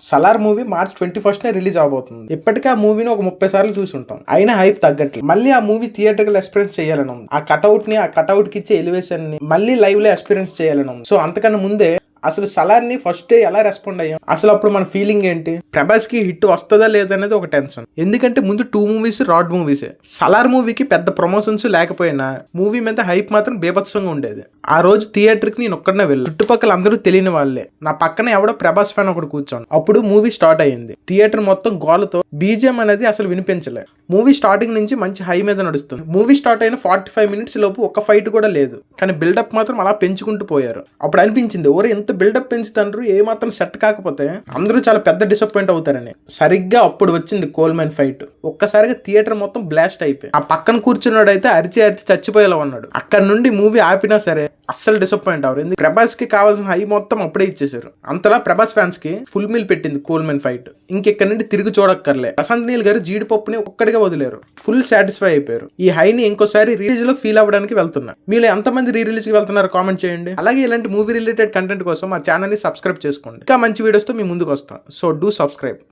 Salaar movie March 21 release అవబోతుంది. ఇప్పటికే ఆ మూవీని ఒక 30 సార్లు చూసి ఉంటాం, అయినా హైప్ తగ్గట్లేదు. మళ్ళీ ఆ మూవీ థియేటర్కల్ ఎక్స్పీరియన్స్ చేయాలని ఉంది. ఆ కటౌట్ కి ఇచ్చే ఎలివేషన్ ని మళ్ళీ లైవ్ లో ఎక్స్పీరియన్స్ చేయాలని ఉంది. సో అంతకన్నా ముందే అసలు సలార్ ని ఫస్ట్ డే ఎలా రెస్పాండ్ అయ్యాం, అసలు అప్పుడు మన ఫీలింగ్ ఏంటి, ప్రభాస్ కి హిట్ వస్తుందా లేదనేది ఒక టెన్షన్. ఎందుకంటే ముందు 2 మూవీస్ రాడ్ మూవీసే. సలార్ మూవీకి పెద్ద ప్రమోషన్స్ లేకపోయినా మూవీ మీద హైప్ మాత్రం బీభత్సంగా ఉండేది. ఆ రోజు థియేటర్ కి నేను ఒక్కడనే వెళ్ళాను. చుట్టుపక్కల అందరూ తెలియని వాళ్ళే. నా పక్కన ఎవడో ప్రభాస్ ఫ్యాన్ ఒకటి కూర్చోండి. అప్పుడు మూవీ స్టార్ట్ అయ్యింది. థియేటర్ మొత్తం గోలతో బీజిఎం అనేది అసలు వినిపించలే. మూవీ స్టార్టింగ్ నుంచి మంచి హై మీద నడుస్తుంది. మూవీ స్టార్ట్ అయిన 45 మినిట్స్ లోపు ఒక్క ఫైట్ కూడా లేదు, కానీ బిల్డప్ మాత్రం అలా పెంచుకుంటూ పోయారు. అప్పుడు అనిపించింది, ఓరే ఎంత బిల్డప్ పెంచుతారు, ఏ మాత్రం సెట్ కాకపోతే అందరూ చాలా పెద్ద డిసప్పాయింట్ అవుతారని. సరిగ్గా అప్పుడు వచ్చింది కోల్మెన్ ఫైట్. ఒక్కసారిగా థియేటర్ మొత్తం బ్లాస్ట్ అయిపోయి ఆ పక్కన కూర్చున్నాడు అయితే అరిచి చచ్చిపోయేలా ఉన్నాడు. అక్కడ నుండి మూవీ ఆపినా సరే అస్సలు డిసప్పాయింట్ అవ్వరు. ఎందుకు ప్రభాస్ కి కావాల్సిన హై మొత్తం అప్పుడే ఇచ్చేసారు. అంతలా ప్రభాస్ ఫ్యాన్స్ కి ఫుల్ మీల్ పెట్టింది కోల్మెన్ ఫైట్. ఇంకెక్కడి నుండి తిరిగి చూడక్కర్లే. ప్రశాంత్ నీల్ గారు జీడిపప్పుని ఒక్కడిగా వదిలేరు, ఫుల్ సాటిస్ఫై అయిపోయారు. ఈ హైని ఇంకోసారి రిలీజ్ లో ఫీల్ అవ్వడానికి వెళ్తున్నా. మీరు ఎంతమంది రిలీజ్ కి వెళ్తున్నారో కామెంట్ చేయండి. అలాగే ఇలాంటి మూవీ రిలేటెడ్ కంటెంట్ కోసం మా ఛానల్ ని సబ్స్క్రైబ్ చేసుకోండి. ఇంకా మంచి వీడియోస్ తో మీ ముందుకు వస్తాం. So do subscribe.